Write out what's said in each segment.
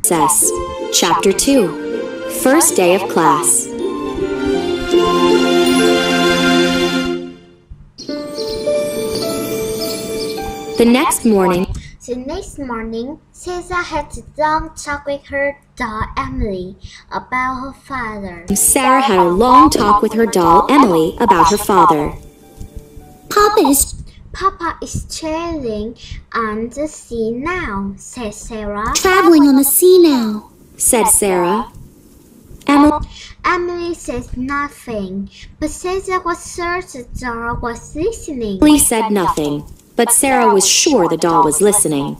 Princess. Chapter 2. First day of class. The next morning, Caesar had a long talk with her doll Emily about her father. Sarah had a long talk with her doll Emily about her father. Papa is sailing on the sea now, said Sarah. Traveling on the sea now, said Sarah. Emily said nothing, but Caesar was sure the doll was listening. Emily said nothing, but Sarah was sure the doll was listening.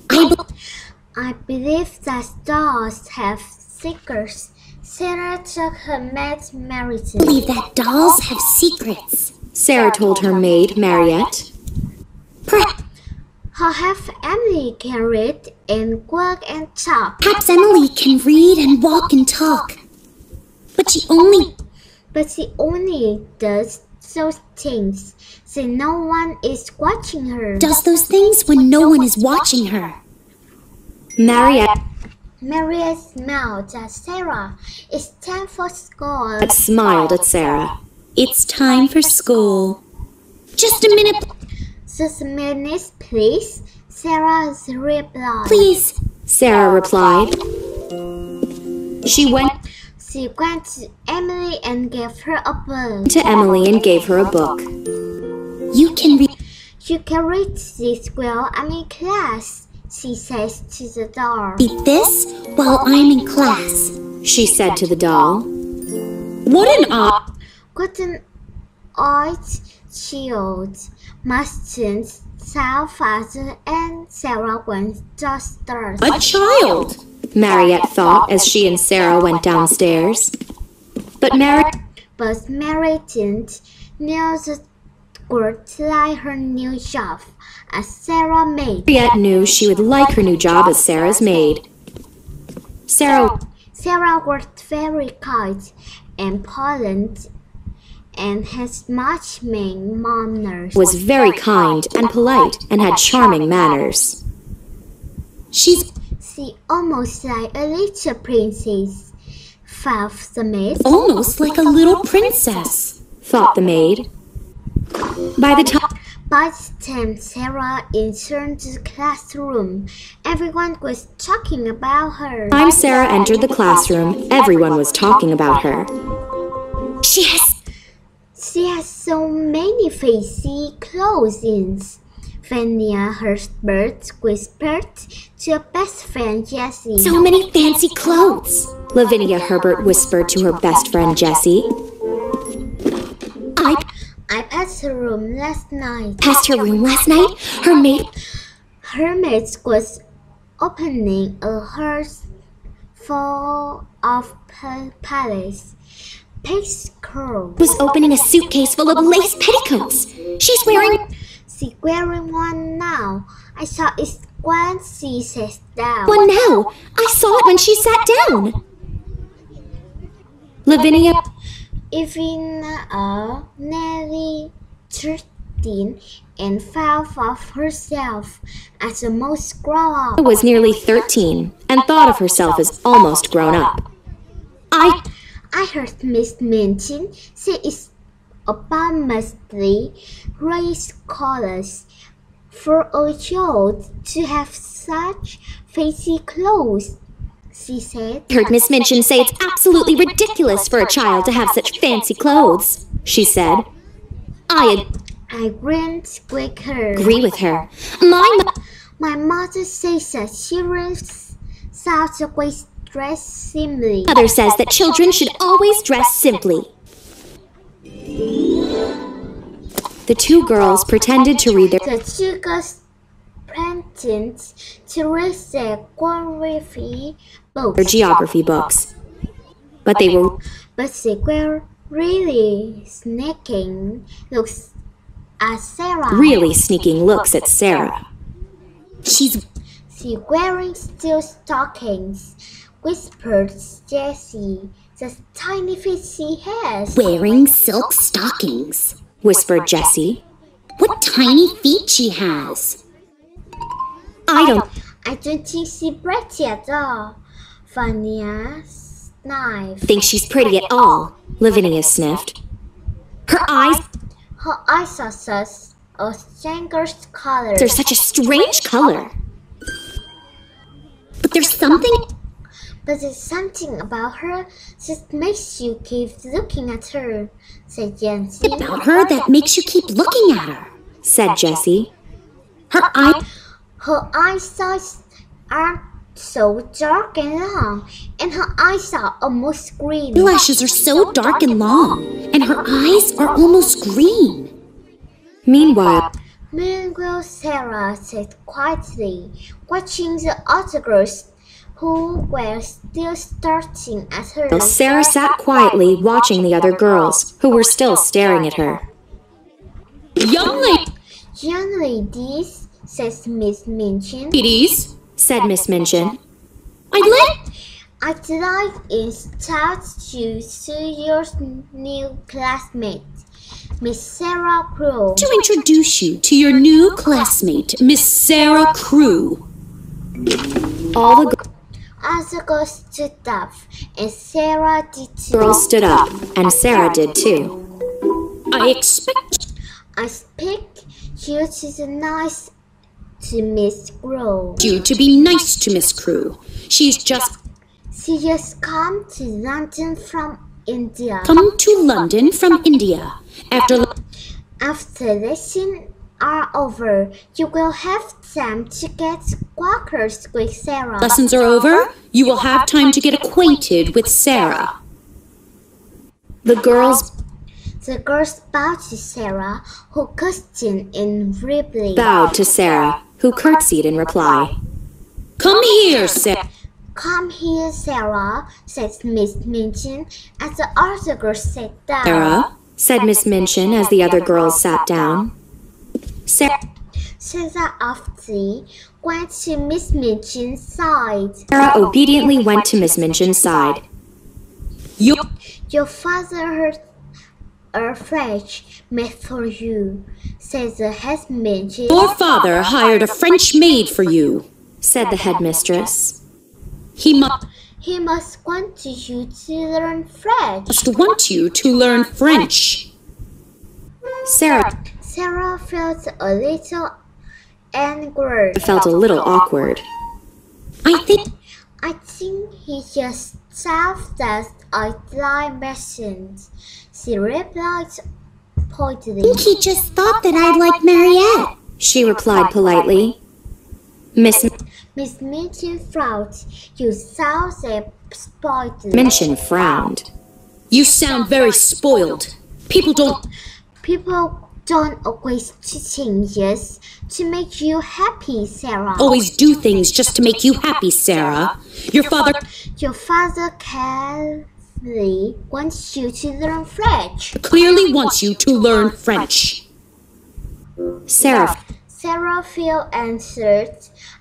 I believe that dolls have secrets. Sarah took her maid Mariette. I believe that dolls have secrets, Sarah told her maid Mariette. Perhaps Emily can read and work and talk. Perhaps Emily can read and walk and talk. But she only does those things so no one is watching her. Does those things when no one is watching her. Mariette smiled at Sarah. It's time for school. But smiled at Sarah. It's time for school. Just a minute. Just a minute, please. Sarah replied. Please, Sarah replied. She went to Emily and gave her a book. You can read. You can read this while I'm in class, she says to the doll. Read this while I'm in class, she said to the doll. What an odd child. Mustn't tell father and Sarah went downstairs. A child, Mariette thought as she and Sarah went downstairs. But Mary didn't know the would like her new job as Sarah maid. Mariette knew she would like her new job as Sarah's maid. Sarah worked very kind and polite and has much manners. Was very kind and polite and had charming manners. She almost like a little princess, thought the maid. Almost like a little princess, thought the maid. By the time Sarah entered the classroom, everyone was talking about her. By the time Sarah entered the classroom, everyone was talking about her. She has so many fancy clothes. Vania Herbert whispered to her best friend Jessie. So many fancy clothes, Lavinia Herbert whispered to her best friend Jessie. I passed her room last night. Her maid was opening a hearse full of palace. Was opening a suitcase full of lace petticoats. She's wearing one now. I saw it when she sat down. One now. I saw it when she sat down. Lavinia, nearly 13 and thought of herself as the most grown up. Was nearly 13 and thought of herself as almost grown up. I heard Miss Minchin say it's abominably ridiculous for a child to have such fancy clothes, she said. I heard Miss Minchin say it's absolutely ridiculous for a child to have such fancy clothes, she said. I agreed with her. Agree with her. My mother says that children should always dress simply. Mother says that children should always dress simply. The two girls pretended to read their geography books. But they were really sneaking looks at Sarah. She's wearing steel stockings, whispered Jessie. The tiny feet she has. Wearing silk stockings, whispered Jessie. What tiny feet she has. I I don't think she's pretty at all. Vanya sniffed. Think she's pretty at all, Lavinia sniffed. Her eyes are such a stranger's color. are such a strange color. But there's something about her that makes you keep looking at her, said Yancy. about her that makes you keep looking at her, said Jessie. Her eyes are so dark and long, and her eyes are almost green. lashes are so dark and long, and her eyes are almost green. Meanwhile, Sarah said quietly, watching the other girls who were still staring at her. Sarah sat quietly watching the other girls, who were still staring at her. Young ladies, says Miss Minchin. ladies, said Miss Minchin. I'd like introduce you to your new classmate, Miss Sarah Crow. To introduce you to your new classmate, Miss Sarah Crew. All the Other girls stood up, and Sarah did too. girls stood up, and Sarah did too. I expect you to nice to Miss Crow. you to be nice to Miss Crew. She just come to London from India. come to London from India. After lessons are over, you will have time to get quackers with Sarah. Lessons are over, you will have time to get acquainted with Sarah. The girls bowed to Sarah, who questioned in reply. bowed to Sarah, who curtsied in reply. Come here, Sarah. Come here, Sarah, said Miss Minchin, as the other girls sat down. Sarah, said Miss Minchin as the other girls sat down. Sarah obediently went to Miss Minchin's side. obediently went to Miss Minchin's side. Your father heard a French maid for you, said the head mistress. Your father hired a French maid for you, said the headmistress. He must want you to learn French. want you to learn French. Sarah felt a little angry. felt a little awkward. I think he just thought that I'd like lessons, she replied politely. He just thought that I'd like Mariette. she replied politely. Miss Minchin frowned. You sound spoiled. Minchin frowned. You sound very spoiled. People don't always do things to make you happy, Sarah. always do things just to make you happy, Sarah. Your father clearly wants you to learn French. clearly wants you to learn French. Sarah felt answered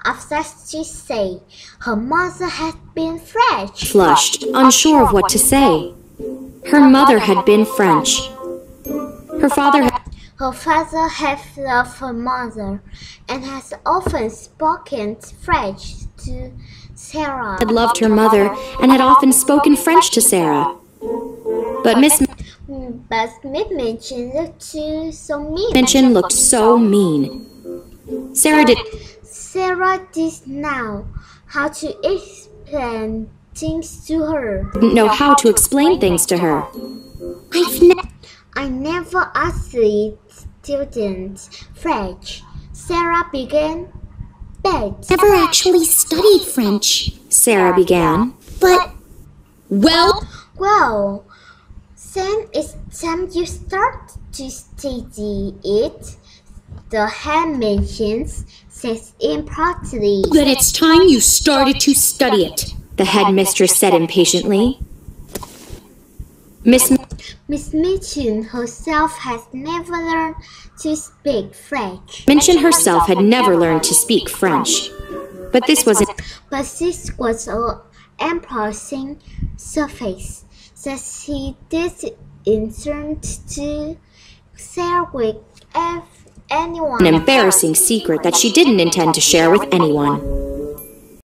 after she said her mother had been French. flushed, unsure of what to say. Her mother had been French. Her father had loved her mother and has often spoken French to Sarah. had loved her mother and had often spoken French to Sarah. But Miss Minchin looked so mean. Minchin looked so mean. Sarah did now how to explain things to her. know how to explain things to her. I never asked the students French. Sarah began. But Never actually studied French. Sarah began. But well, then it's time you start to study it. The head mentions says importantly. Then it's time you started to study it, the headmistress said impatiently. Miss Minchin herself has never learned to speak French. Minchin herself had never learned to speak French. But this was an embarrassing surface that she didn't to share with anyone. an embarrassing secret that she didn't intend to share with anyone.